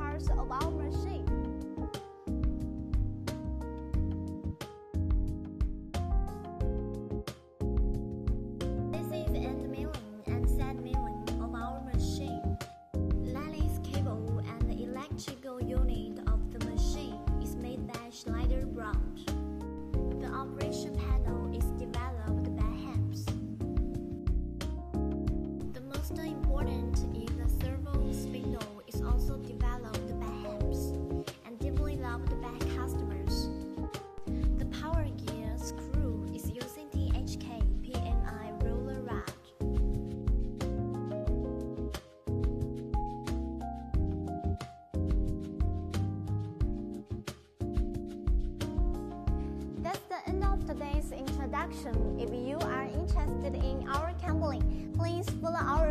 parts of our machine. This is the end milling and sand milling of our machine. Lathe cable and the electrical unit of the machine is made by slider branch. The operation panel is developed by HANBS. The most important is the servo spindle is also developed by HANBS and developed by customers. The power gear screw is using THK PMI roller rod. That's the end of today's introduction. If you are interested in our company, please follow our